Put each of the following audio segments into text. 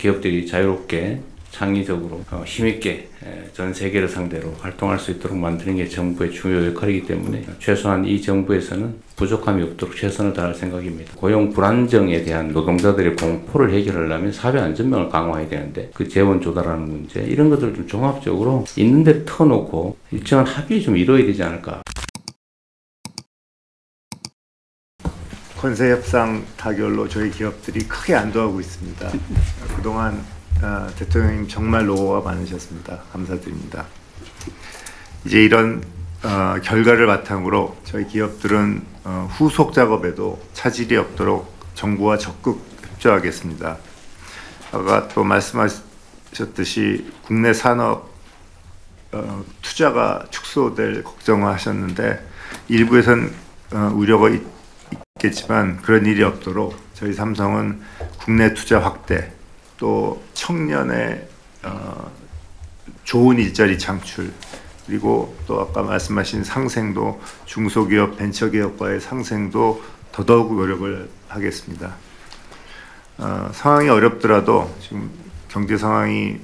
기업들이 자유롭게 창의적으로 힘있게 전 세계를 상대로 활동할 수 있도록 만드는 게 정부의 중요 역할이기 때문에 최소한 이 정부에서는 부족함이 없도록 최선을 다할 생각입니다. 고용 불안정에 대한 노동자들의 공포를 해결하려면 사회 안전망을 강화해야 되는데 그 재원 조달하는 문제 이런 것들을 좀 종합적으로 있는 대로 터놓고 일정한 합의를 좀 이루어야 되지 않을까. 관세협상 타결로 저희 기업들이 크게 안도하고 있습니다. 그동안 대통령님 정말 노고가 많으셨습니다. 감사드립니다. 이제 이런 결과를 바탕으로 저희 기업들은 후속 작업에도 차질이 없도록 정부와 적극 협조하겠습니다. 아까 또 말씀하셨듯이 국내 산업 투자가 축소될 걱정을 하셨는데 일부에선 우려가 있겠지만 그런 일이 없도록 저희 삼성은 국내 투자 확대 또 청년의 좋은 일자리 창출 그리고 또 아까 말씀하신 상생도 중소기업 벤처기업과의 상생도 더더욱 노력을 하겠습니다. 상황이 어렵더라도 지금 경제 상황이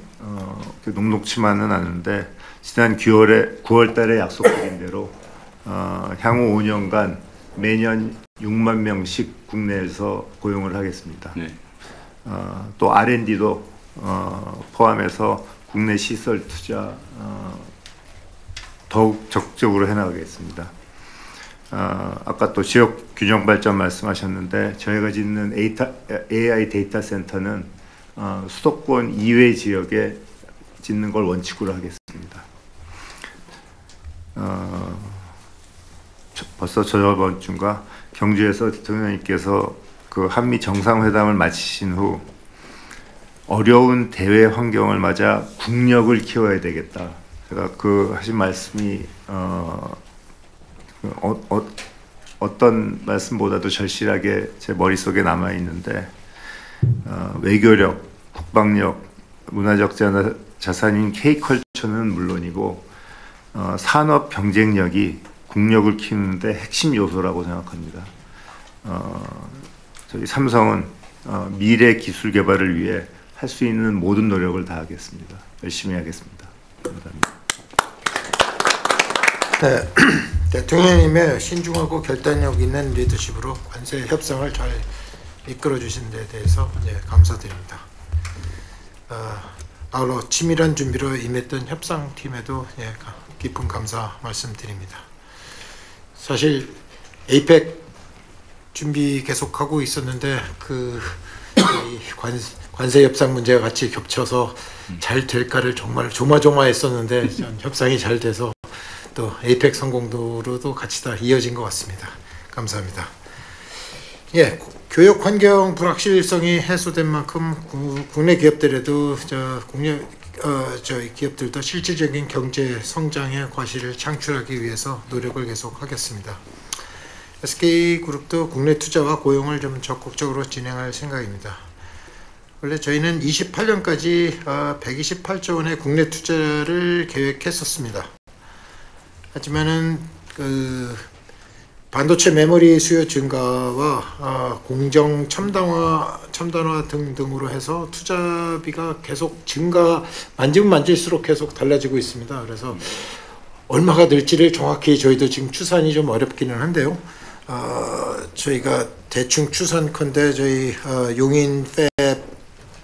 녹록치만은 않은데 지난 9월 달에 약속드린 대로 향후 5년간 매년 6만 명씩 국내에서 고용을 하겠습니다. 네. 또 R&D도 포함해서 국내 시설 투자 더욱 적극적으로 해나가겠습니다. 아까 또 지역 균형 발전 말씀하셨는데 저희가 짓는 AI 데이터 센터는 수도권 이외 지역에 짓는 걸 원칙으로 하겠습니다. 벌써 저번 주인가 경주에서 대통령님께서 그 한미 정상회담을 마치신 후 어려운 대외 환경을 맞아 국력을 키워야 되겠다. 제가 그 하신 말씀이 어떤 말씀보다도 절실하게 제 머릿속에 남아 있는데 외교력, 국방력, 문화적 자산인 K컬처는 물론이고 산업 경쟁력이 국력을 키우는데 핵심 요소라고 생각합니다. 저희 삼성은 미래 기술 개발을 위해 할 수 있는 모든 노력을 다하겠습니다. 열심히 하겠습니다. 감사합니다. 네, 대통령님의 신중하고 결단력 있는 리더십으로 관세 협상을 잘 이끌어 주신 데 대해서 감사드립니다. 아울러 치밀한 준비로 임했던 협상팀에도 깊은 감사 말씀드립니다. 사실 APEC 준비 계속하고 있었는데 관세 협상 문제가 같이 겹쳐서 잘 될까를 정말 조마조마했었는데 협상이 잘 돼서 또 APEC 성공도로도 같이 다 이어진 것 같습니다. 감사합니다. 교역 환경 불확실성이 해소된 만큼 국내 기업들에도 기업들도 실질적인 경제 성장의 과실을 창출하기 위해서 노력을 계속하겠습니다. SK그룹도 국내 투자와 고용을 좀 적극적으로 진행할 생각입니다. 원래 저희는 28년까지 128조 원의 국내 투자를 계획했었습니다. 하지만은 반도체 메모리 수요 증가와 공정 첨단화 등으로 해서 투자비가 계속 만지면 만질수록 계속 달라지고 있습니다. 그래서 얼마가 될지를 정확히 저희도 지금 추산이 좀 어렵기는 한데요. 저희가 대충 추산컨대 저희 용인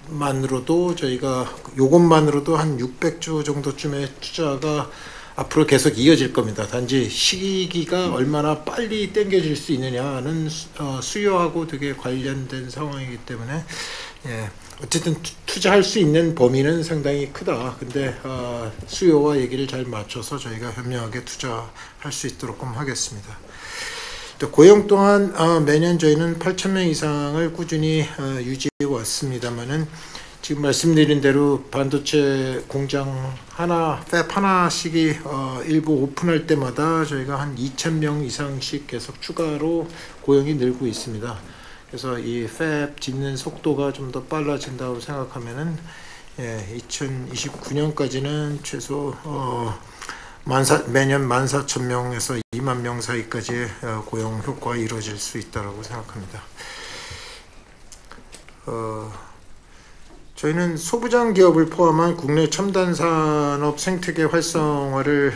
팹만으로도 저희가 요것만으로도 한 600조 정도쯤의 투자가 앞으로 계속 이어질 겁니다. 단지 시기가 얼마나 빨리 당겨질 수 있느냐는 수요하고 되게 관련된 상황이기 때문에 어쨌든 투자할 수 있는 범위는 상당히 크다. 근데 수요와 얘기를 잘 맞춰서 저희가 현명하게 투자할 수 있도록 하겠습니다. 또 고용 또한 매년 저희는 8,000명 이상을 꾸준히 유지해 왔습니다만은 지금 말씀드린 대로 반도체 공장 팹 하나씩이 일부 오픈할 때마다 저희가 한 2,000명 이상씩 계속 추가로 고용이 늘고 있습니다. 그래서 이 팹 짓는 속도가 좀 더 빨라진다고 생각하면은 2029년까지는 최소 매년 14,000명에서 2만 명 사이까지의 고용 효과가 이루어질 수 있다고 생각합니다. 저희는 소부장 기업을 포함한 국내 첨단 산업 생태계 활성화를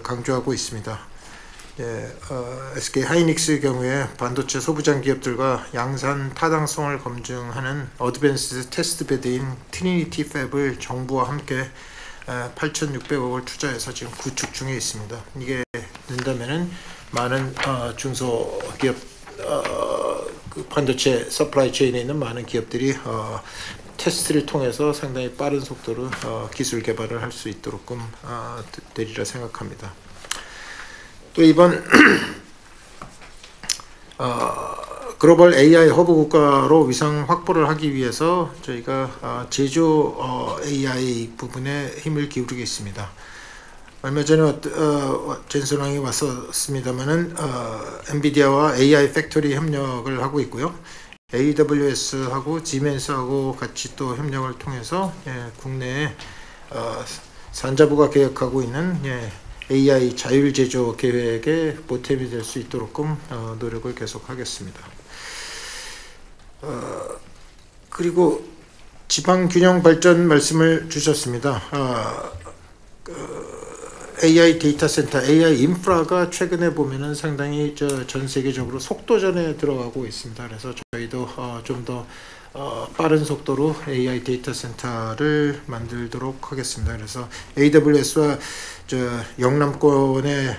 강조하고 있습니다. SK 하이닉스 경우에 반도체 소부장 기업들과 양산 타당성을 검증하는 어드밴스드 테스트 베드인 트리니티 팹을 정부와 함께 8,600억을 투자해서 지금 구축 중에 있습니다. 이게 된다면은 많은 중소기업 그 반도체 서플라이 체인에 있는 많은 기업들이 테스트를 통해서 상당히 빠른 속도로 기술 개발을 할 수 있도록 되리라 생각합니다. 또 이번 글로벌 AI 허브 국가로 위상 확보를 하기 위해서 저희가 제조 AI 부분에 힘을 기울이겠습니다. 얼마 전에 젠슨왕이 왔었습니다만은 엔비디아와 AI 팩토리 협력을 하고 있고요. AWS하고 지멘스하고 같이 또 협력을 통해서 국내에 산자부가 계획하고 있는 AI 자율 제조 계획에 보탬이 될 수 있도록 노력을 계속하겠습니다. 그리고 지방 균형 발전 말씀을 주셨습니다. AI 데이터 센터, AI 인프라가 최근에 보면은 상당히 전 세계적으로 속도전에 들어가고 있습니다. 그래서 저희도 좀 더 빠른 속도로 AI 데이터 센터를 만들도록 하겠습니다. 그래서 AWS와 영남권의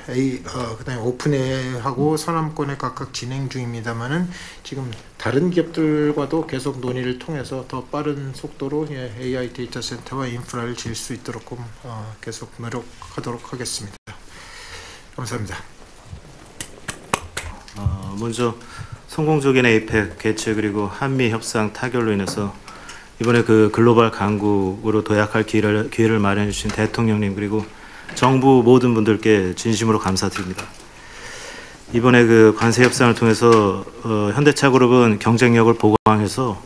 그다음에 오픈AI하고 서남권에 각각 진행 중입니다만은 지금 다른 기업들과도 계속 논의를 통해서 더 빠른 속도로 AI 데이터 센터와 인프라를 지을 수 있도록 계속 노력하도록 하겠습니다. 감사합니다. 먼저 성공적인 에이펙 개최 그리고 한미 협상 타결로 인해서 이번에 그 글로벌 강국으로 도약할 기회를 마련해 주신 대통령님 그리고 정부 모든 분들께 진심으로 감사드립니다. 이번에 그 관세 협상을 통해서 현대차그룹은 경쟁력을 보강해서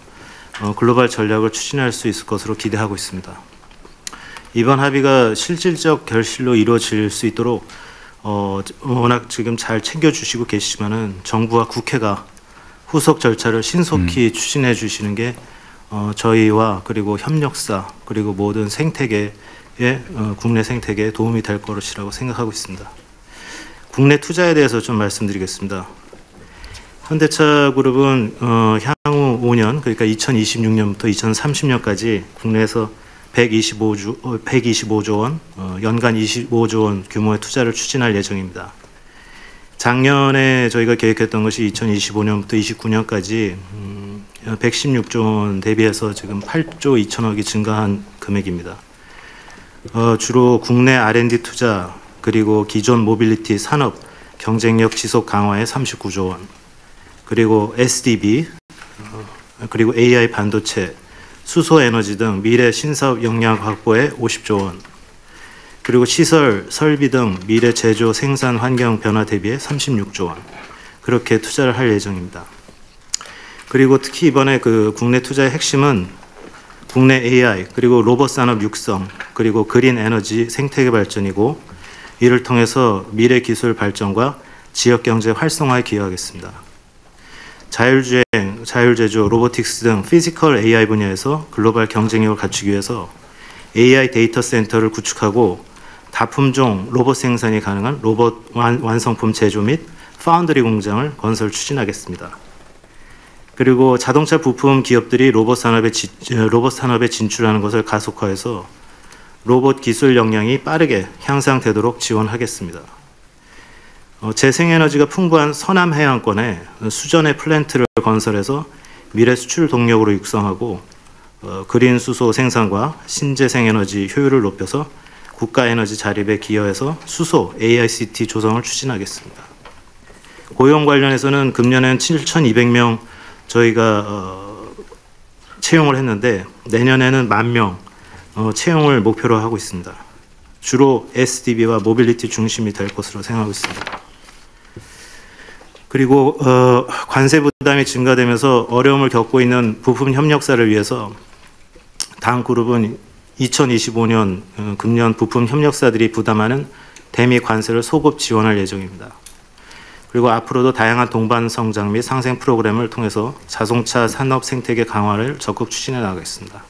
글로벌 전략을 추진할 수 있을 것으로 기대하고 있습니다. 이번 합의가 실질적 결실로 이루어질 수 있도록 워낙 지금 잘 챙겨주시고 계시지만은 정부와 국회가 후속 절차를 신속히 추진해 주시는 게 저희와 그리고 협력사 그리고 모든 생태계에 국내 생태계에 도움이 될 것이라고 생각하고 있습니다. 국내 투자에 대해서 좀 말씀드리겠습니다. 현대차그룹은 향후 5년 그러니까 2026년부터 2030년까지 국내에서 125조 원, 연간 25조 원 규모의 투자를 추진할 예정입니다. 작년에 저희가 계획했던 것이 2025년부터 29년까지 116조 원 대비해서 지금 8조 2천억이 증가한 금액입니다. 주로 국내 R&D 투자 그리고 기존 모빌리티 산업 경쟁력 지속 강화에 39조 원 그리고 SDB 그리고 AI 반도체 수소 에너지 등 미래 신사업 역량 확보에 50조 원 그리고 시설, 설비 등 미래 제조 생산 환경 변화 대비에 36조 원 그렇게 투자를 할 예정입니다. 그리고 특히 이번에 그 국내 투자의 핵심은 국내 AI 그리고 로봇 산업 육성 그리고 그린 에너지 생태계 발전이고 이를 통해서 미래 기술 발전과 지역 경제 활성화에 기여하겠습니다. 자율주행, 자율제조, 로보틱스 등 피지컬 AI 분야에서 글로벌 경쟁력을 갖추기 위해서 AI 데이터 센터를 구축하고 다품종 로봇 생산이 가능한 로봇 완성품 제조 및 파운드리 공장을 건설 추진하겠습니다. 그리고 자동차 부품 기업들이 로봇 산업에 진출하는 것을 가속화해서 로봇 기술 역량이 빠르게 향상되도록 지원하겠습니다. 재생에너지가 풍부한 서남 해안권에 수전의 플랜트를 건설해서 미래 수출 동력으로 육성하고 그린 수소 생산과 신재생에너지 효율을 높여서 국가 에너지 자립에 기여해서 수소 AICT 조성을 추진하겠습니다. 고용 관련해서는 금년엔 7,200명 저희가 채용을 했는데 내년에는 10,000명 채용을 목표로 하고 있습니다. 주로 SDB와 모빌리티 중심이 될 것으로 생각하고 있습니다. 그리고 관세 부담이 증가되면서 어려움을 겪고 있는 부품 협력사를 위해서 당 그룹은 2025년 금년 부품 협력사들이 부담하는 대미 관세를 소급 지원할 예정입니다. 그리고 앞으로도 다양한 동반 성장 및 상생 프로그램을 통해서 자동차 산업 생태계 강화를 적극 추진해 나가겠습니다.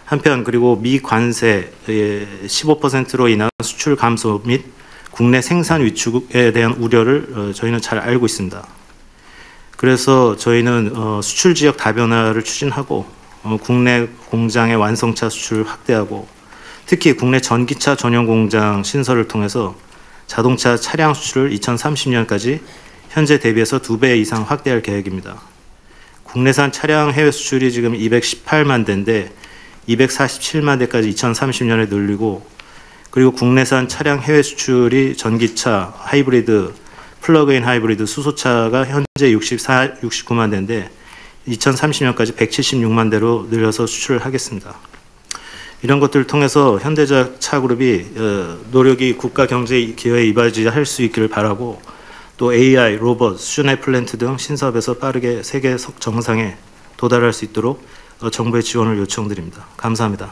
한편 그리고 미관세 15%로 인한 수출 감소 및 국내 생산 위축에 대한 우려를 저희는 잘 알고 있습니다. 그래서 저희는 수출 지역 다변화를 추진하고 국내 공장의 완성차 수출을 확대하고 특히 국내 전기차 전용 공장 신설을 통해서 자동차 차량 수출을 2030년까지 현재 대비해서 2배 이상 확대할 계획입니다. 국내산 차량 해외 수출이 지금 218만 대인데 247만 대까지 2030년에 늘리고 그리고 국내산 차량 해외 수출이 전기차, 하이브리드, 플러그인 하이브리드, 수소차가 현재 69만 대인데 2030년까지 176만 대로 늘려서 수출을 하겠습니다. 이런 것들을 통해서 현대자차그룹이 노력이 국가 경제 기여에 이바지할 수 있기를 바라고 또 AI, 로봇, 수준의 플랜트 등 신사업에서 빠르게 세계 정상에 도달할 수 있도록 정부의 지원을 요청드립니다. 감사합니다.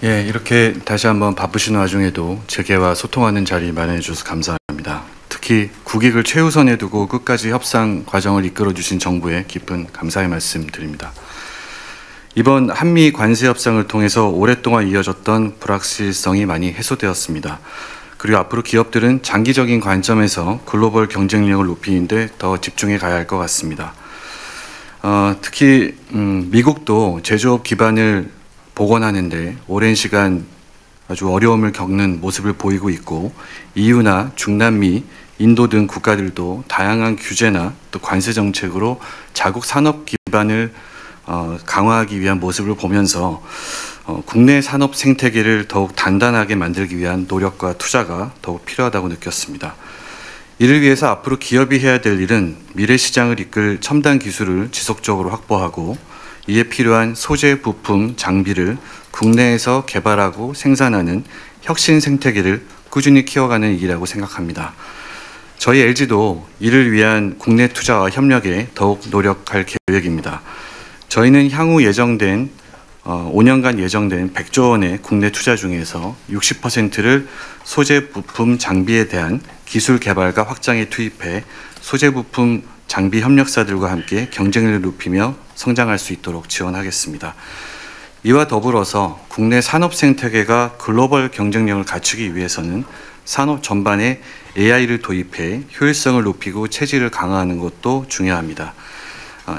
예, 이렇게 다시 한번 바쁘신 와중에도 재계와 소통하는 자리 마련해 주셔서 감사합니다. 특히 국익을 최우선에 두고 끝까지 협상 과정을 이끌어 주신 정부에 깊은 감사의 말씀 드립니다. 이번 한미 관세 협상을 통해서 오랫동안 이어졌던 불확실성이 많이 해소되었습니다. 그리고 앞으로 기업들은 장기적인 관점에서 글로벌 경쟁력을 높이는 데 더 집중해 가야 할 것 같습니다. 특히 미국도 제조업 기반을 복원하는 데 오랜 시간 아주 어려움을 겪는 모습을 보이고 있고 EU나 중남미, 인도 등 국가들도 다양한 규제나 또 관세 정책으로 자국 산업 기반을 강화하기 위한 모습을 보면서 국내 산업 생태계를 더욱 단단하게 만들기 위한 노력과 투자가 더욱 필요하다고 느꼈습니다. 이를 위해서 앞으로 기업이 해야 될 일은 미래 시장을 이끌 첨단 기술을 지속적으로 확보하고 이에 필요한 소재, 부품, 장비를 국내에서 개발하고 생산하는 혁신 생태계를 꾸준히 키워가는 일이라고 생각합니다. 저희 LG도 이를 위한 국내 투자와 협력에 더욱 노력할 계획입니다. 저희는 향후 예정된 5년간 예정된 100조 원의 국내 투자 중에서 60%를 소재, 부품, 장비에 대한 기술 개발과 확장에 투입해 소재, 부품, 장비 협력사들과 함께 경쟁력을 높이며 성장할 수 있도록 지원하겠습니다. 이와 더불어서 국내 산업 생태계가 글로벌 경쟁력을 갖추기 위해서는 산업 전반에 AI를 도입해 효율성을 높이고 체질을 강화하는 것도 중요합니다.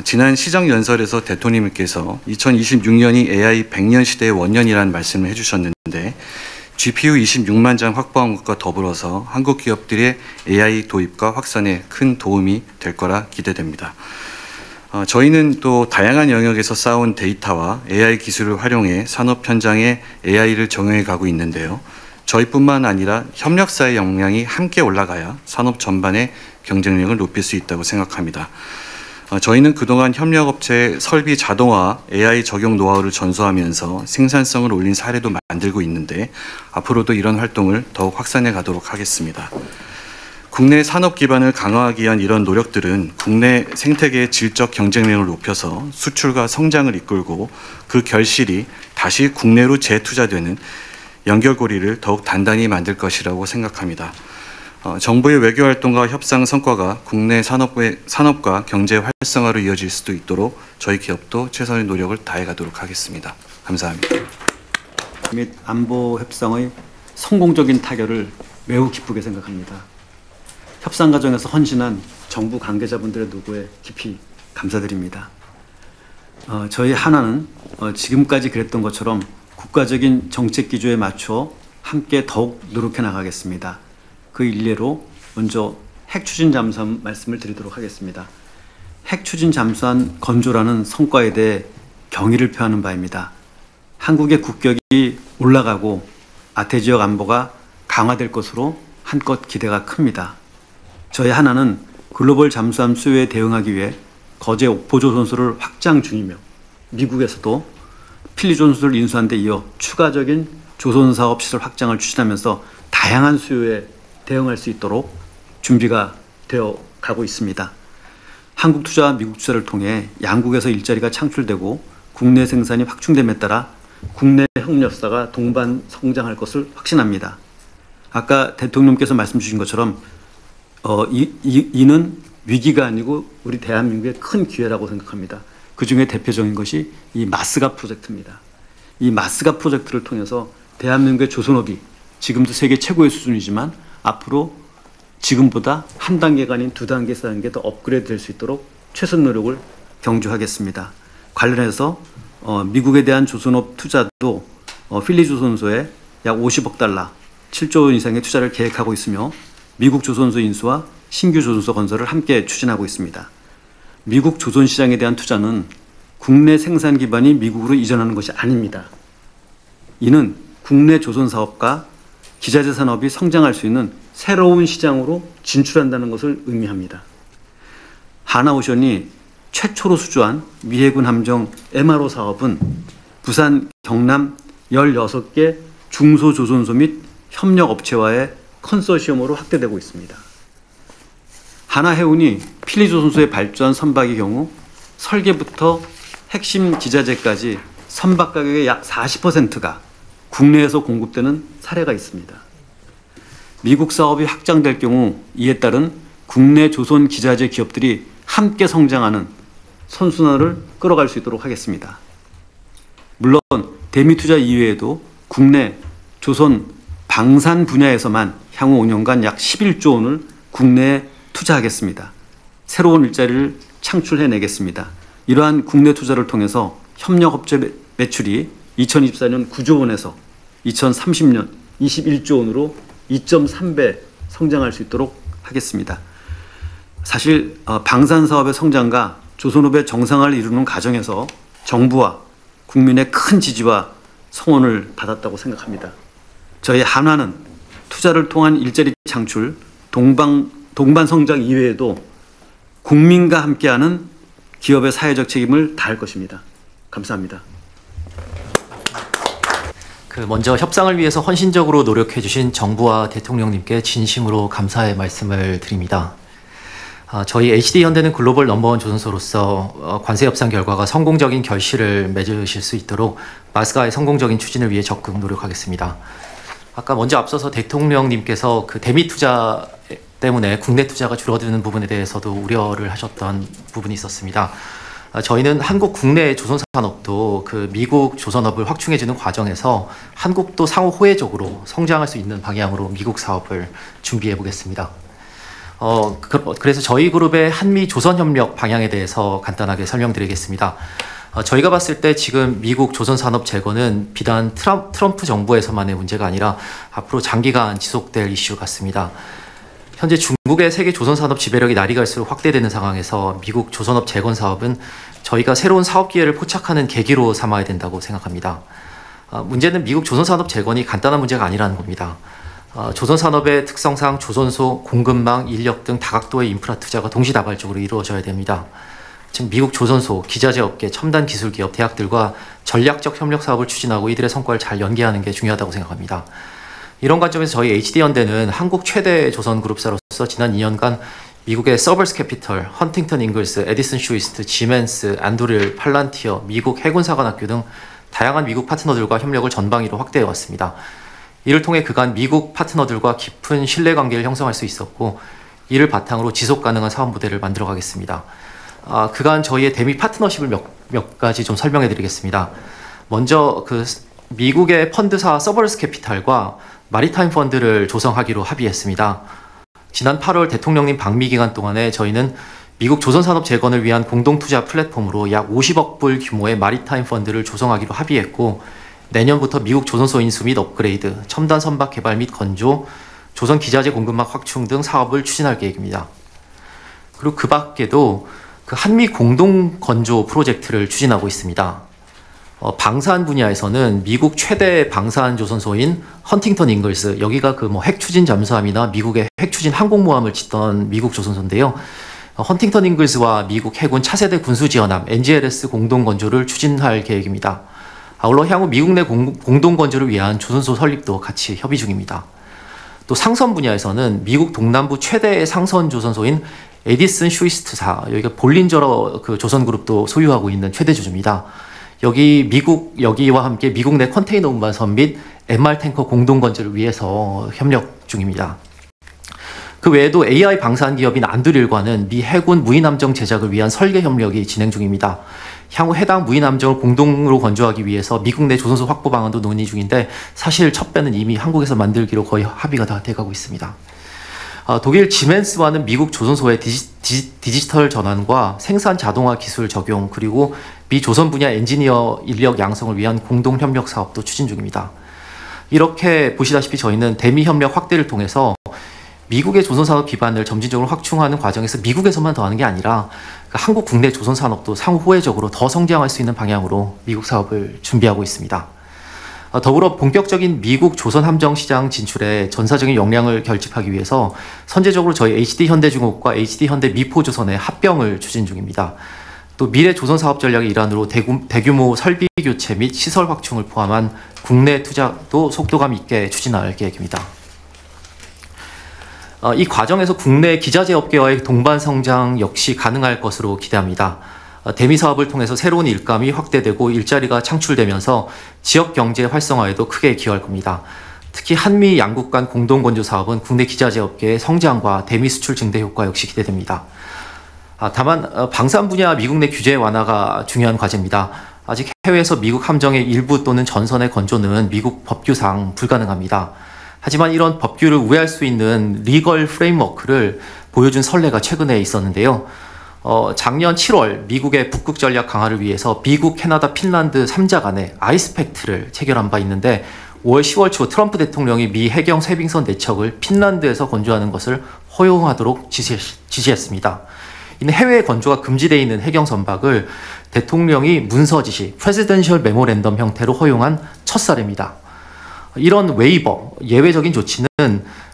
지난 시정연설에서 대통령님께서 2026년이 AI 100년 시대의 원년이라는 말씀을 해주셨는데 GPU 26만 장 확보한 것과 더불어서 한국 기업들의 AI 도입과 확산에 큰 도움이 될 거라 기대됩니다. 저희는 또 다양한 영역에서 쌓아온 데이터와 AI 기술을 활용해 산업 현장에 AI를 적용해 가고 있는데요. 저희뿐만 아니라 협력사의 역량이 함께 올라가야 산업 전반의 경쟁력을 높일 수 있다고 생각합니다. 저희는 그동안 협력업체의 설비 자동화, AI 적용 노하우를 전수하면서 생산성을 올린 사례도 만들고 있는데 앞으로도 이런 활동을 더욱 확산해 가도록 하겠습니다. 국내 산업 기반을 강화하기 위한 이런 노력들은 국내 생태계의 질적 경쟁력을 높여서 수출과 성장을 이끌고 그 결실이 다시 국내로 재투자되는 연결고리를 더욱 단단히 만들 것이라고 생각합니다. 정부의 외교활동과 협상 성과가 국내 산업과 경제 활성화로 이어질 수도 있도록 저희 기업도 최선의 노력을 다해가도록 하겠습니다. 감사합니다. 및 안보 협상의 성공적인 타결을 매우 기쁘게 생각합니다. 협상 과정에서 헌신한 정부 관계자분들의 노고에 깊이 감사드립니다. 저희 하나는 지금까지 그랬던 것처럼 국가적인 정책 기조에 맞춰 함께 더욱 노력해 나가겠습니다. 그 일례로 먼저 핵추진 잠수함 말씀을 드리도록 하겠습니다. 핵추진 잠수함 건조라는 성과에 대해 경의를 표하는 바입니다. 한국의 국격이 올라가고 아태 지역 안보가 강화될 것으로 한껏 기대가 큽니다. 저희 하나는 글로벌 잠수함 수요에 대응하기 위해 거제 옥포조선소를 확장 중이며 미국에서도 필리조선소를 인수한 데 이어 추가적인 조선사업 시설 확장을 추진하면서 다양한 수요에 대응할 수 있도록 준비가 되어 가고 있습니다. 한국 투자와 미국 투자를 통해 양국에서 일자리가 창출되고 국내 생산이 확충됨에 따라 국내 협력사가 동반 성장할 것을 확신합니다. 아까 대통령께서 말씀 주신 것처럼 이는 위기가 아니고 우리 대한민국의 큰 기회라고 생각합니다. 그중에 대표적인 것이 이 마스가 프로젝트입니다. 이 마스가 프로젝트를 통해서 대한민국의 조선업이 지금도 세계 최고의 수준이지만 앞으로 지금보다 한 단계가 아닌 두 단계, 세 단계 더 업그레이드 될 수 있도록 최선 노력을 경주하겠습니다. 관련해서 미국에 대한 조선업 투자도 필리조선소에 약 50억 달러, 7조 원 이상의 투자를 계획하고 있으며 미국 조선소 인수와 신규 조선소 건설을 함께 추진하고 있습니다. 미국 조선 시장에 대한 투자는 국내 생산 기반이 미국으로 이전하는 것이 아닙니다. 이는 국내 조선 사업과 기자재 산업이 성장할 수 있는 새로운 시장으로 진출한다는 것을 의미합니다. 하나오션이 최초로 수주한 미 해군 함정 MRO 사업은 부산, 경남 16개 중소조선소 및 협력업체와의 컨소시엄으로 확대되고 있습니다. 하나해운이 필리조선소의 발전 선박의 경우 설계부터 핵심 기자재까지 선박 가격의 약 40%가 국내에서 공급되는 사례가 있습니다. 미국 사업이 확장될 경우 이에 따른 국내 조선 기자재 기업들이 함께 성장하는 선순환을 끌어갈 수 있도록 하겠습니다. 물론 대미 투자 이외에도 국내 조선 방산 분야에서만 향후 5년간 약 11조 원을 국내에 투자하겠습니다. 새로운 일자리를 창출해내겠습니다. 이러한 국내 투자를 통해서 협력업체 매출이 2024년 9조 원에서 2030년 21조 원으로 2.3배 성장할 수 있도록 하겠습니다. 사실 방산 사업의 성장과 조선업의 정상화를 이루는 과정에서 정부와 국민의 큰 지지와 성원을 받았다고 생각합니다. 저희 한화는 투자를 통한 일자리 창출, 동반 성장 이외에도 국민과 함께하는 기업의 사회적 책임을 다할 것입니다. 감사합니다. 먼저 협상을 위해서 헌신적으로 노력해 주신 정부와 대통령님께 진심으로 감사의 말씀을 드립니다. 저희 HD현대는 글로벌 넘버원 조선소로서 관세 협상 결과가 성공적인 결실을 맺으실 수 있도록 마스가의 성공적인 추진을 위해 적극 노력하겠습니다. 아까 먼저 앞서서 대통령님께서 그 대미 투자 때문에 국내 투자가 줄어드는 부분에 대해서도 우려를 하셨던 부분이 있었습니다. 저희는 한국 국내 조선산업도 그 미국 조선업을 확충해주는 과정에서 한국도 상호 호혜적으로 성장할 수 있는 방향으로 미국 사업을 준비해 보겠습니다. 그래서 저희 그룹의 한미 조선협력 방향에 대해서 간단하게 설명드리겠습니다. 저희가 봤을 때 지금 미국 조선산업 재건은 비단 트럼프 정부에서만의 문제가 아니라 앞으로 장기간 지속될 이슈 같습니다. 현재 중국의 세계 조선산업 지배력이 날이 갈수록 확대되는 상황에서 미국 조선업 재건 사업은 저희가 새로운 사업 기회를 포착하는 계기로 삼아야 된다고 생각합니다. 문제는 미국 조선산업 재건이 간단한 문제가 아니라는 겁니다. 조선산업의 특성상 조선소, 공급망, 인력 등 다각도의 인프라 투자가 동시다발적으로 이루어져야 됩니다. 즉 미국 조선소, 기자재 업계, 첨단 기술 기업, 대학들과 전략적 협력 사업을 추진하고 이들의 성과를 잘 연계하는 게 중요하다고 생각합니다. 이런 관점에서 저희 HD현대는 한국 최대 조선그룹사로서 지난 2년간 미국의 서버스 캐피털, 헌팅턴 잉글스, 에디슨 슈이스트, 지멘스, 안드릴, 팔란티어, 미국 해군사관학교 등 다양한 미국 파트너들과 협력을 전방위로 확대해 왔습니다. 이를 통해 그간 미국 파트너들과 깊은 신뢰관계를 형성할 수 있었고 이를 바탕으로 지속가능한 사업 모델을 만들어 가겠습니다. 그간 저희의 대미 파트너십을 몇 가지 좀 설명해 드리겠습니다. 먼저 미국의 펀드사 서버스 캐피탈과 마리타임 펀드를 조성하기로 합의했습니다. 지난 8월 대통령님 방미 기간 동안에 저희는 미국 조선산업 재건을 위한 공동투자 플랫폼으로 약 50억 불 규모의 마리타임 펀드를 조성하기로 합의했고 내년부터 미국 조선소 인수 및 업그레이드, 첨단 선박 개발 및 건조, 조선 기자재 공급망 확충 등 사업을 추진할 계획입니다. 그리고 그 밖에도 한미 공동 건조 프로젝트를 추진하고 있습니다. 방산 분야에서는 미국 최대 방산 조선소인 헌팅턴 잉글스, 여기가 핵 추진 잠수함이나 미국의 핵 추진 항공모함을 짓던 미국 조선소인데요. 헌팅턴 잉글스와 미국 해군 차세대 군수지원함 NGLS 공동 건조를 추진할 계획입니다. 아울러 향후 미국 내 공동 건조를 위한 조선소 설립도 같이 협의 중입니다. 또 상선 분야에서는 미국 동남부 최대의 상선 조선소인 에디슨 슈이스트사, 여기가 볼린저러 조선그룹도 소유하고 있는 최대 주주입니다. 여기 여기와 함께 미국 내 컨테이너 운반선 및 MR 탱커 공동 건설을 위해서 협력 중입니다. 그 외에도 AI 방산 기업인 안드릴과는 미 해군 무인함정 제작을 위한 설계 협력이 진행 중입니다. 향후 해당 무인함정을 공동으로 건조하기 위해서 미국 내 조선소 확보 방안도 논의 중인데 사실 첫 배는 이미 한국에서 만들기로 거의 합의가 다 돼가고 있습니다. 독일 지멘스와는 미국 조선소의 디지털 전환과 생산 자동화 기술 적용 그리고 미 조선 분야 엔지니어 인력 양성을 위한 공동 협력 사업도 추진 중입니다. 이렇게 보시다시피 저희는 대미 협력 확대를 통해서 미국의 조선산업 기반을 점진적으로 확충하는 과정에서 미국에서만 더하는 게 아니라 한국 국내 조선산업도 상호 호혜적으로 더 성장할 수 있는 방향으로 미국 사업을 준비하고 있습니다. 더불어 본격적인 미국 조선 함정 시장 진출에 전사적인 역량을 결집하기 위해서 선제적으로 저희 HD현대중공업과 HD현대 미포조선의 합병을 추진 중입니다. 또 미래 조선 사업 전략의 일환으로 대규모 설비 교체 및 시설 확충을 포함한 국내 투자도 속도감 있게 추진할 계획입니다. 이 과정에서 국내 기자재 업계와의 동반 성장 역시 가능할 것으로 기대합니다. 대미 사업을 통해서 새로운 일감이 확대되고 일자리가 창출되면서 지역 경제 활성화에도 크게 기여할 겁니다. 특히 한미 양국 간 공동 건조 사업은 국내 기자재 업계의 성장과 대미 수출 증대 효과 역시 기대됩니다. 다만 방산 분야 미국 내 규제 완화가 중요한 과제입니다. 아직 해외에서 미국 함정의 일부 또는 전선의 건조는 미국 법규상 불가능합니다. 하지만 이런 법규를 우회할 수 있는 리걸 프레임워크를 보여준 선례가 최근에 있었는데요. 작년 7월 미국의 북극 전략 강화를 위해서 미국, 캐나다, 핀란드 3자 간의 아이스팩트를 체결한 바 있는데 5월 10월 초 트럼프 대통령이 미 해경 쇄빙선 4척을 핀란드에서 건조하는 것을 허용하도록 지시했습니다. 이는 해외 건조가 금지되어 있는 해경 선박을 대통령이 문서 지시, 프레지던셜 메모랜덤 형태로 허용한 첫 사례입니다. 이런 웨이버, 예외적인 조치는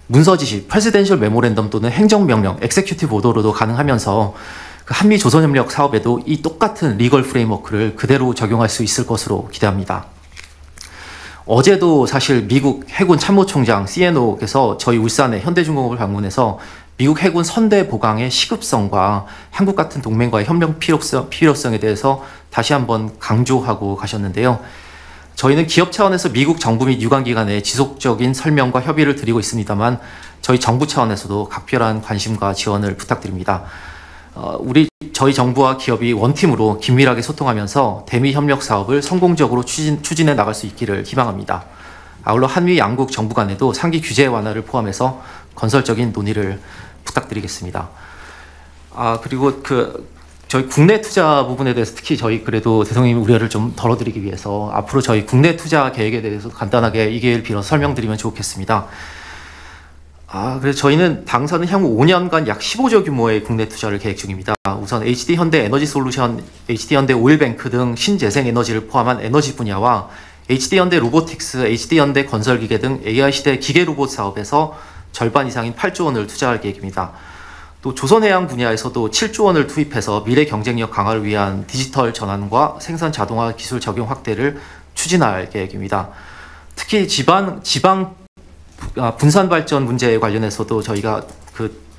문서 지시, 프레지던셜 메모랜덤 또는 행정명령, 엑세큐티브 오더로도 가능하면서 한미 조선협력 사업에도 이 똑같은 리걸 프레임워크를 그대로 적용할 수 있을 것으로 기대합니다. 어제도 사실 미국 해군 참모총장 CNO께서 저희 울산의 현대중공업을 방문해서 미국 해군 선대 보강의 시급성과 한국 같은 동맹과의 협력 필요성에 대해서 다시 한번 강조하고 가셨는데요. 저희는 기업 차원에서 미국 정부 및 유관기관에 지속적인 설명과 협의를 드리고 있습니다만 저희 정부 차원에서도 각별한 관심과 지원을 부탁드립니다. 저희 정부와 기업이 원팀으로 긴밀하게 소통하면서 대미 협력 사업을 성공적으로 추진해 나갈 수 있기를 희망합니다. 아울러 한미 양국 정부 간에도 상기 규제 완화를 포함해서 건설적인 논의를 부탁드리겠습니다. 그리고 저희 국내 투자 부분에 대해서 특히 저희 그래도 대통령님 우려를 좀 덜어드리기 위해서 앞으로 저희 국내 투자 계획에 대해서 간단하게 이 기회를 빌어서 설명드리면 좋겠습니다. 그래서 저희는 당사는 향후 5년간 약 15조 규모의 국내 투자를 계획 중입니다. 우선 HD현대 에너지솔루션, HD현대 오일뱅크 등 신재생 에너지를 포함한 에너지 분야와 HD현대 로보틱스, HD현대 건설기계 등 AI시대 기계로봇 사업에서 절반 이상인 8조 원을 투자할 계획입니다. 또 조선해양 분야에서도 7조 원을 투입해서 미래 경쟁력 강화를 위한 디지털 전환과 생산 자동화 기술 적용 확대를 추진할 계획입니다. 특히 지방 분산 발전 문제에 관련해서도 저희가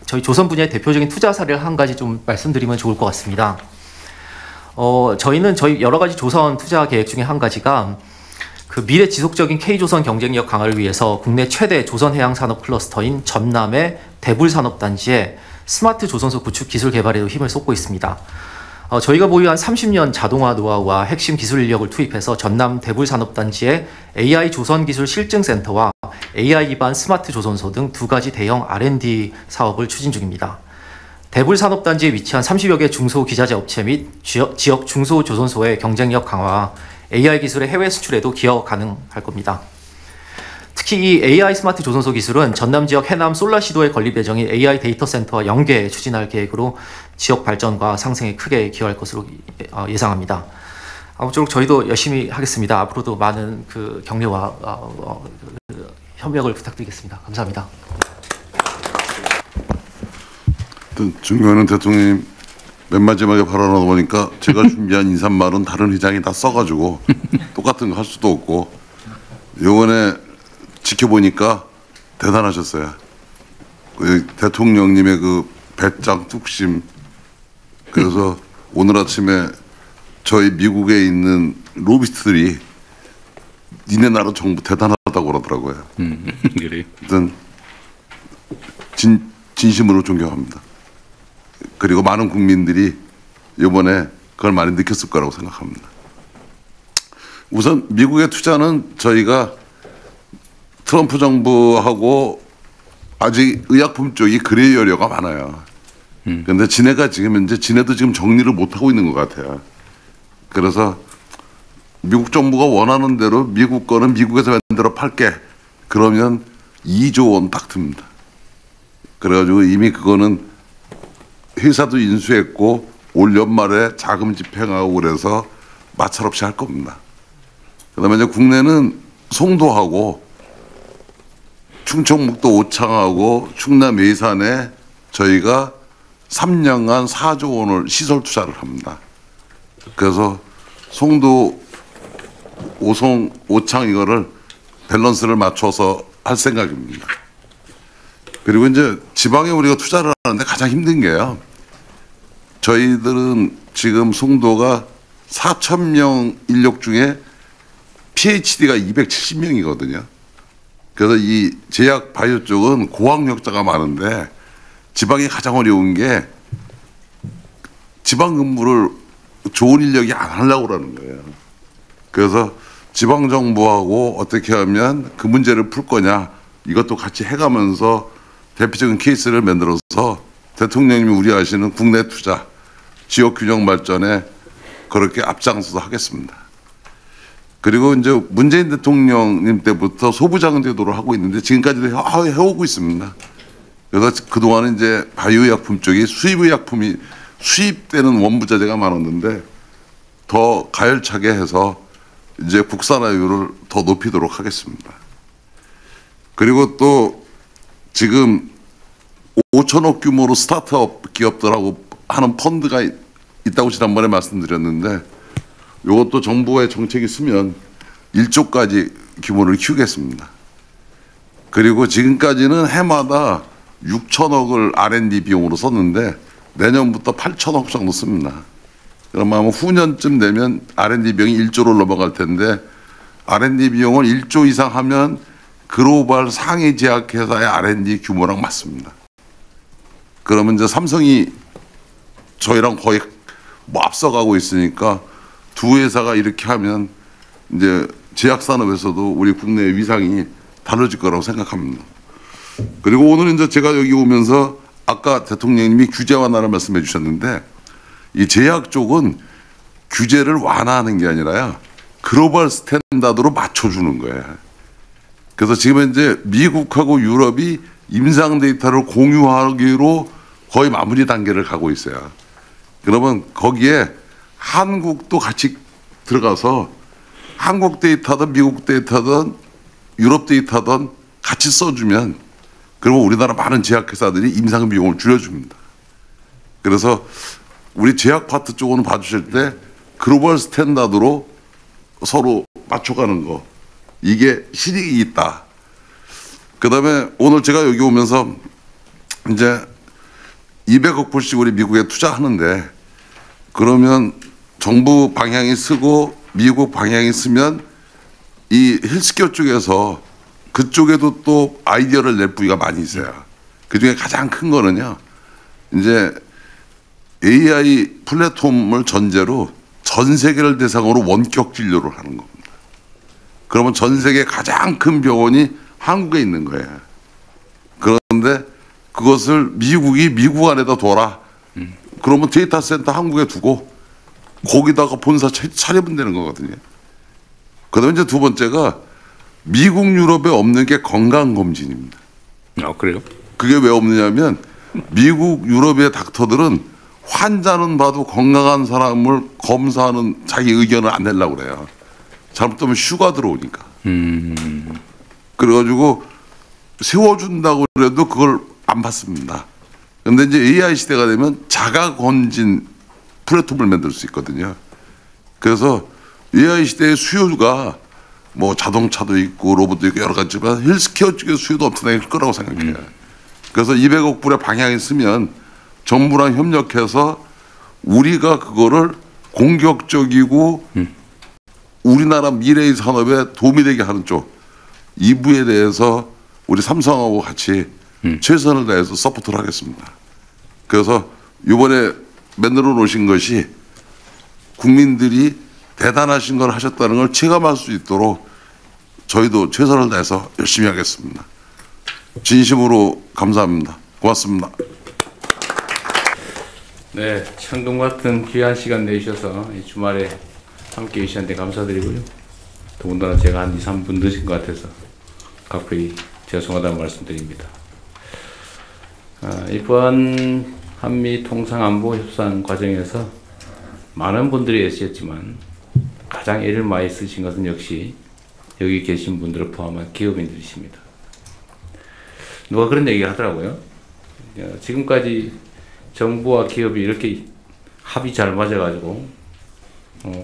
저희 조선 분야의 대표적인 투자 사례를 한 가지 좀 말씀드리면 좋을 것 같습니다. 저희는 저희 여러 가지 조선 투자 계획 중에 한 가지가 미래 지속적인 K조선 경쟁력 강화를 위해서 국내 최대 조선해양 산업 클러스터인 전남의 대불산업단지에 스마트 조선소 구축 기술 개발에도 힘을 쏟고 있습니다. 저희가 보유한 30년 자동화 노하우와 핵심 기술 인력을 투입해서 전남 대불산업단지에 AI 조선기술 실증센터와 AI 기반 스마트 조선소 등 2가지 대형 R&D 사업을 추진 중입니다. 대불산업단지에 위치한 30여 개 중소기자재 업체 및 지역 중소조선소의 경쟁력 강화와 AI 기술의 해외 수출에도 기여 가능할 겁니다. 특히 이 AI 스마트 조선소 기술은 전남 지역 해남 솔라시도에 건립 예정인 AI 데이터 센터와 연계 추진할 계획으로 지역 발전과 상생에 크게 기여할 것으로 예상합니다. 아무쪼록 저희도 열심히 하겠습니다. 앞으로도 많은 격려와 협력을 부탁드리겠습니다. 감사합니다. 존경하는 대통령님 맨 마지막에 발언하다 보니까 제가 준비한 인사말은 다른 회장이 다 써가지고 똑같은 거 할 수도 없고 요번에 지켜보니까 대단하셨어요. 대통령님의 배짱 뚝심. 그래서 오늘 아침에 저희 미국에 있는 로비스트들이 니네 나라 정부 대단하다고 그러더라고요. 그래요. 하여튼 진심으로 존경합니다. 그리고 많은 국민들이 이번에 그걸 많이 느꼈을 거라고 생각합니다. 우선 미국의 투자는 저희가 트럼프 정부하고 아직 의약품 쪽이 그레이 여려가 많아요. 그런데 지네가 지금 이제 지네도 지금 정리를 못 하고 있는 것 같아요. 그래서 미국 정부가 원하는 대로 미국 거는 미국에서 만들어 팔게. 그러면 2조 원 딱 듭니다. 그래가지고 이미 그거는 회사도 인수했고 올 연말에 자금 집행하고 그래서 마찰 없이 할 겁니다. 그다음에 이제 국내는 송도하고 충청북도 오창하고 충남 예산에 저희가 3년간 4조 원을 시설 투자를 합니다. 그래서 송도, 오송, 오창 이거를 밸런스를 맞춰서 할 생각입니다. 그리고 이제 지방에 우리가 투자를 하는데 가장 힘든 게요. 저희들은 지금 송도가 4,000명 인력 중에 PhD가 270명이거든요. 그래서 이 제약 바이오 쪽은 고학력자가 많은데 지방이 가장 어려운 게 지방 근무를 좋은 인력이 안 하려고 그러는 거예요. 그래서 지방 정부하고 어떻게 하면 그 문제를 풀 거냐 이것도 같이 해가면서 대표적인 케이스를 만들어서 대통령님이 우려하시는 국내 투자, 지역 균형 발전에 그렇게 앞장서서 하겠습니다. 그리고 이제 문재인 대통령님 때부터 소부장 제도를 하고 있는데 지금까지도 해오고 있습니다. 그래서 그동안은 이제 바이오의약품 쪽이 수입의약품이 수입되는 원부자재가 많았는데 더 가열차게 해서 이제 국산화율을 더 높이도록 하겠습니다. 그리고 또 지금 5천억 규모로 스타트업 기업들하고 하는 펀드가 있다고 지난번에 말씀드렸는데 이것도 정부의 정책이 쓰면 1조까지 규모를 키우겠습니다. 그리고 지금까지는 해마다 6천억을 R&D 비용으로 썼는데 내년부터 8천억 정도 씁니다. 그러면 아마 후년쯤 되면 R&D 비용이 1조로 넘어갈 텐데 R&D 비용을 1조 이상 하면 글로벌 상위 제약회사의 R&D 규모랑 맞습니다. 그러면 이제 삼성이 저희랑 거의 뭐 앞서가고 있으니까 두 회사가 이렇게 하면 이제 제약산업에서도 우리 국내의 위상이 달라질 거라고 생각합니다. 그리고 오늘 이제 제가 여기 오면서 아까 대통령님이 규제 완화를 말씀해 주셨는데 이 제약 쪽은 규제를 완화하는 게 아니라요. 글로벌 스탠다드로 맞춰주는 거예요. 그래서 지금 이제 미국하고 유럽이 임상 데이터를 공유하기로 거의 마무리 단계를 가고 있어요. 그러면 거기에 한국도 같이 들어가서 한국 데이터든 미국 데이터든 유럽 데이터든 같이 써주면 그러면 우리나라 많은 제약회사들이 임상 비용을 줄여줍니다. 그래서 우리 제약 파트 쪽은 봐주실 때 글로벌 스탠다드로 서로 맞춰가는 거 이게 실익이 있다. 그다음에 오늘 제가 여기 오면서 이제 200억 불씩 우리 미국에 투자하는데 그러면 정부 방향이 쓰고 미국 방향이 쓰면 이 헬스케어 쪽에서 그쪽에도 또 아이디어를 낼 부위가 많이 있어요. 그 중에 가장 큰 거는요. 이제 AI 플랫폼을 전제로 전 세계를 대상으로 원격 진료를 하는 겁니다. 그러면 전 세계 가장 큰 병원이 한국에 있는 거예요. 그런데 그것을 미국이 미국 안에다 둬라. 그러면 데이터 센터 한국에 두고 거기다가 본사 차리면 되는 거거든요. 그다음에 이제 두 번째가 미국 유럽에 없는 게 건강검진입니다. 아, 그래요? 그게 왜 없느냐면 미국 유럽의 닥터들은 환자는 봐도 건강한 사람을 검사하는 자기 의견을 안 내려고 그래요. 잘못하면 휴가 들어오니까. 그래가지고 세워준다고 그래도 그걸 안 받습니다. 그런데 이제 AI 시대가 되면 자가검진 플랫폼을 만들 수 있거든요. 그래서 AI 시대의 수요가 뭐 자동차도 있고 로봇도 있고 여러 가지지만 헬스케어 쪽의 수요도 엄청나게 클 거라고 생각해요. 그래서 200억 불의 방향이 쓰면 정부랑 협력해서 우리가 그거를 공격적이고 우리나라 미래의 산업에 도움이 되게 하는 쪽 이 부에 대해서 우리 삼성하고 같이 최선을 다해서 서포트를 하겠습니다. 그래서 이번에 만들어 놓으신 것이 국민들이 대단하신 걸 하셨다는 걸 체감할 수 있도록 저희도 최선을 다해서 열심히 하겠습니다. 진심으로 감사합니다. 고맙습니다. 네, 천둥 같은 귀한 시간 내주셔서 이 주말에 함께 해주셨는데 감사드리고요. 더군다나 제가 한 2, 3분 늦은 것 같아서 각별히 죄송하다는 말씀드립니다. 이번 한미 통상안보협상 과정에서 많은 분들이 애쓰셨지만 가장 애를 많이 쓰신 것은 역시 여기 계신 분들을 포함한 기업인들이십니다. 누가 그런 얘기를 하더라고요. 지금까지 정부와 기업이 이렇게 합이 잘 맞아가지고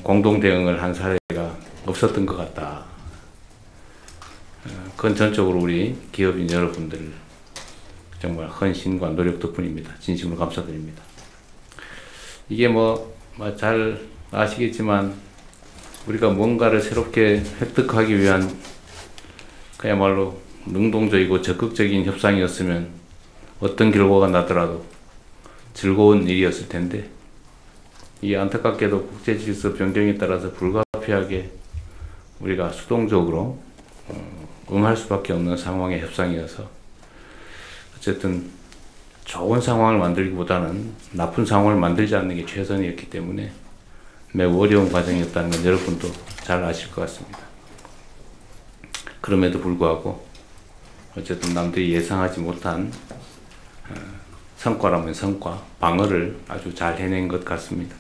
공동 대응을 한 사례가 없었던 것 같다. 그건 전적으로 우리 기업인 여러분들 정말 헌신과 노력 덕분입니다. 진심으로 감사드립니다. 이게 잘 아시겠지만 우리가 뭔가를 새롭게 획득하기 위한 그야말로 능동적이고 적극적인 협상이었으면 어떤 결과가 나더라도 즐거운 일이었을 텐데 이게 안타깝게도 국제질서 변경에 따라서 불가피하게 우리가 수동적으로 응할 수밖에 없는 상황의 협상이어서 어쨌든 좋은 상황을 만들기보다는 나쁜 상황을 만들지 않는 게 최선이었기 때문에 매우 어려운 과정이었다는 건 여러분도 잘 아실 것 같습니다. 그럼에도 불구하고 어쨌든 남들이 예상하지 못한 성과라면 성과, 방어를 아주 잘 해낸 것 같습니다.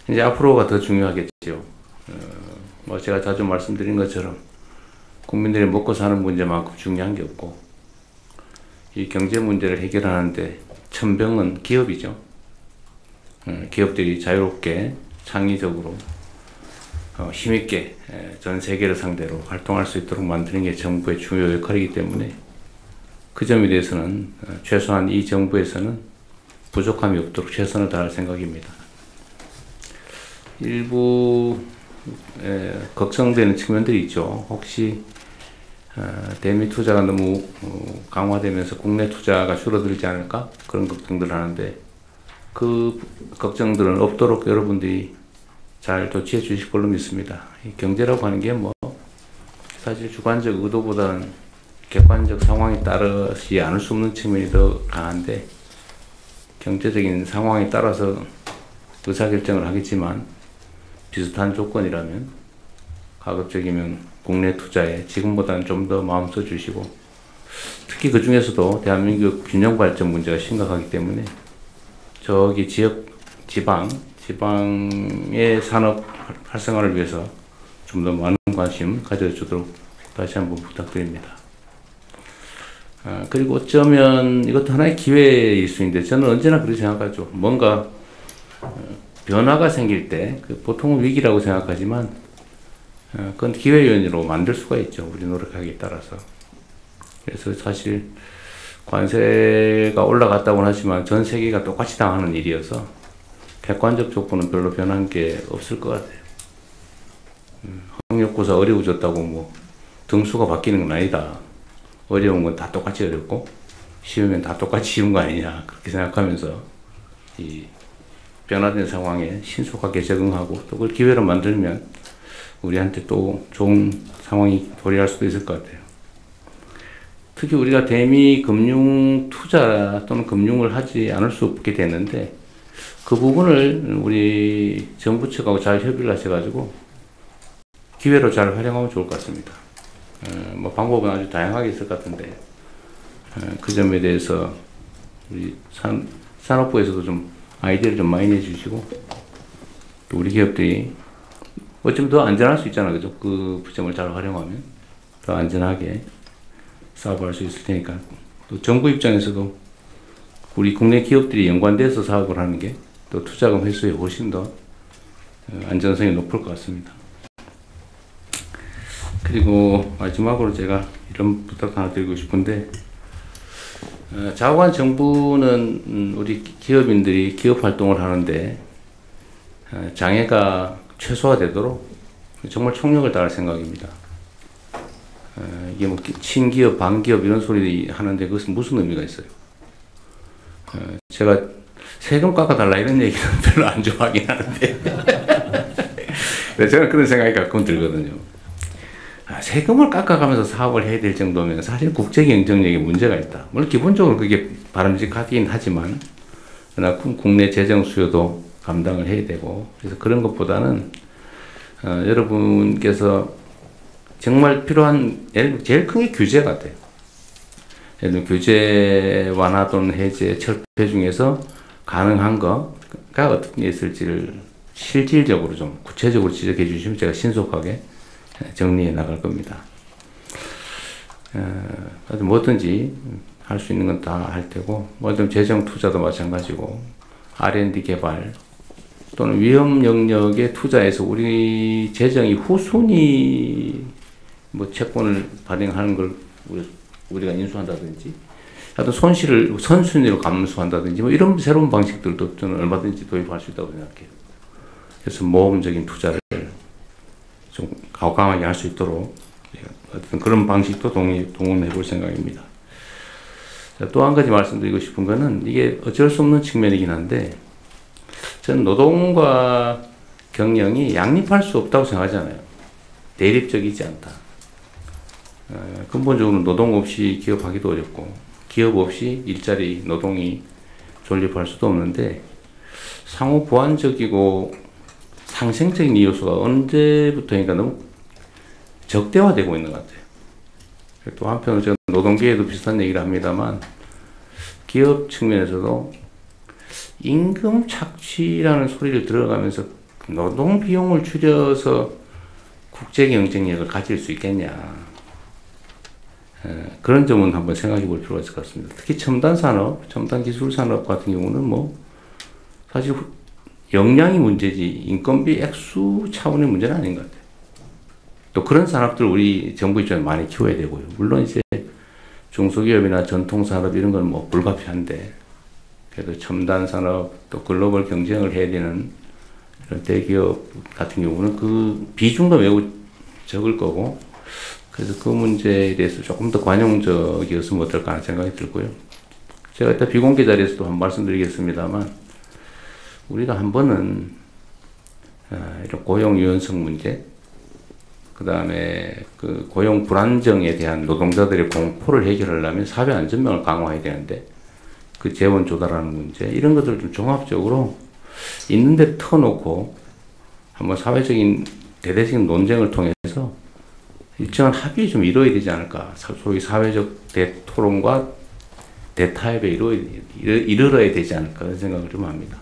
이제 앞으로가 더 중요하겠죠. 제가 자주 말씀드린 것처럼 국민들이 먹고 사는 문제만큼 중요한 게 없고 이 경제 문제를 해결하는데 천병은 기업이죠. 기업들이 자유롭게 창의적으로 힘있게 전 세계를 상대로 활동할 수 있도록 만드는 게 정부의 중요 역할이기 때문에 그 점에 대해서는 최소한 이 정부에서는 부족함이 없도록 최선을 다할 생각입니다. 일부 걱정되는 측면들이 있죠. 혹시 대미 투자가 너무 강화되면서 국내 투자가 줄어들지 않을까? 그런 걱정들을 하는데 그 걱정들은 없도록 여러분들이 잘 조치해 주실 걸로 믿습니다. 이 경제라고 하는 게 사실 주관적 의도보다는 객관적 상황에 따르지 않을 수 없는 측면이 더 강한데 경제적인 상황에 따라서 의사결정을 하겠지만 비슷한 조건이라면 가급적이면 국내 투자에 지금보다는 좀 더 마음 써주시고 특히 그 중에서도 대한민국 균형 발전 문제가 심각하기 때문에 저기 지방의 산업 활성화를 위해서 좀 더 많은 관심 가져주도록 다시 한번 부탁드립니다. 그리고 어쩌면 이것도 하나의 기회일 수 있는데 저는 언제나 그렇게 생각하죠. 뭔가 변화가 생길 때 보통은 위기라고 생각하지만 그건 기회 요인으로 만들 수가 있죠. 우리 노력하기에 따라서. 그래서 사실 관세가 올라갔다고는 하지만 전 세계가 똑같이 당하는 일이어서 객관적 조건은 별로 변한 게 없을 것 같아요. 학력고사 어려워졌다고 등수가 바뀌는 건 아니다. 어려운 건 다 똑같이 어렵고 쉬우면 다 똑같이 쉬운 거 아니냐 그렇게 생각하면서 이 변화된 상황에 신속하게 적응하고 또 그걸 기회로 만들면 우리한테 또 좋은 상황이 도래할 수도 있을 것 같아요. 특히 우리가 대미 금융 투자 또는 금융을 하지 않을 수 없게 되는데 그 부분을 우리 정부 측하고 잘 협의를 하셔가지고 기회로 잘 활용하면 좋을 것 같습니다. 방법은 아주 다양하게 있을 것 같은데 그 점에 대해서 우리 산업부에서도 좀 아이디어를 좀 많이 내주시고 또 우리 기업들이 어쩌면 더 안전할 수 있잖아요. 그죠? 그 점을 잘 활용하면 더 안전하게 사업할 수 있을 테니까 또 정부 입장에서도 우리 국내 기업들이 연관돼서 사업을 하는 게 또 투자금 회수에 훨씬 더 안전성이 높을 것 같습니다. 그리고 마지막으로 제가 이런 부탁 하나 드리고 싶은데 좌우한 정부는 우리 기업인들이 기업 활동을 하는데 장애가 최소화되도록 정말 총력을 다할 생각입니다. 이게 뭐 친기업, 반기업 이런 소리 하는데 그것은 무슨 의미가 있어요? 제가 세금 깎아달라 이런 얘기는 별로 안 좋아하긴 하는데 저는 그런 생각이 가끔 들거든요. 세금을 깎아가면서 사업을 해야 될 정도면 사실 국제 경쟁력에 문제가 있다. 물론 기본적으로 그게 바람직하긴 하지만 그러나 국내 재정 수요도 감당을 해야 되고 그래서 그런 것보다는 여러분께서 정말 필요한 제일 큰 게 규제 같아요. 예를 들면 규제 완화 또는 해제, 철폐 중에서 가능한 거가 어떤 게 있을지를 실질적으로 좀 구체적으로 지적해 주시면 제가 신속하게 정리해 나갈 겁니다. 뭐든지 할 수 있는 건 다 할 테고, 뭐든 재정 투자도 마찬가지고, R&D 개발 또는 위험 영역에 투자해서 우리 재정이 후순위 뭐 채권을 발행하는 걸 우리가 인수한다든지, 하여튼 손실을 선순위로 감수한다든지 뭐 이런 새로운 방식들도 저는 얼마든지 도입할 수 있다고 생각해요. 그래서 모험적인 투자를 좀 과감하게 할 수 있도록 어떤 그런 방식도 동원해 볼 생각입니다. 또 한 가지 말씀드리고 싶은 거는 이게 어쩔 수 없는 측면이긴 한데 저는 노동과 경영이 양립할 수 없다고 생각하잖아요. 대립적이지 않다. 근본적으로 노동 없이 기업하기도 어렵고 기업 없이 일자리 노동이 존립할 수도 없는데 상호 보완적이고 상생적인 요소가 언제부터인가 너무 적대화되고 있는 것 같아요. 또 한편으로 제가 노동계에도 비슷한 얘기를 합니다만 기업 측면에서도 임금 착취라는 소리를 들어가면서 노동 비용을 줄여서 국제 경쟁력을 가질 수 있겠냐. 그런 점은 한번 생각해 볼 필요가 있을 것 같습니다. 특히 첨단 산업, 첨단 기술 산업 같은 경우는 뭐 사실 역량이 문제지 인건비 액수 차원의 문제는 아닌 것 같아요. 또 그런 산업들 우리 정부 입장에 많이 키워야 되고요. 물론 이제 중소기업이나 전통산업 이런 건 뭐 불가피한데 그래도 첨단 산업 또 글로벌 경쟁을 해야 되는 이런 대기업 같은 경우는 그 비중도 매우 적을 거고 그래서 그 문제에 대해서 조금 더 관용적이었으면 어떨까 하는 생각이 들고요. 제가 이따 비공개 자리에서도 한번 말씀드리겠습니다만 우리가 한 번은 이런 고용 유연성 문제 그 다음에 그 고용 불안정에 대한 노동자들의 공포를 해결하려면 사회 안전망을 강화해야 되는데 그 재원 조달하는 문제 이런 것들을 좀 종합적으로 있는 데 터놓고 한번 사회적인 대대적인 논쟁을 통해서 일정한 합의를 좀 이루어야 되지 않을까. 소위 사회적 대토론과 대타협에 이르러야 되지 않을까 그런 생각을 좀 합니다.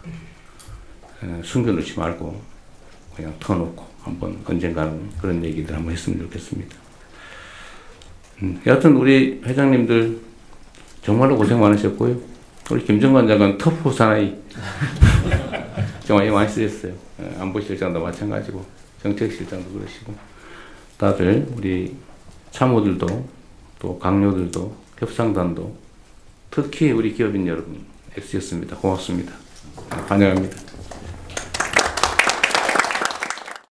숨겨놓지 말고 그냥 터놓고 한번 언젠가는 그런 얘기들 한번 했으면 좋겠습니다. 여하튼 우리 회장님들 정말로 고생 많으셨고요. 우리 김정관 장관 터프 사나이 정말 많이 쓰셨어요. 안보실장도 마찬가지고 정책실장도 그러시고 다들 우리 참모들도 또 강요들도 협상단도 특히 우리 기업인 여러분 애쓰셨습니다. 고맙습니다. 환영합니다.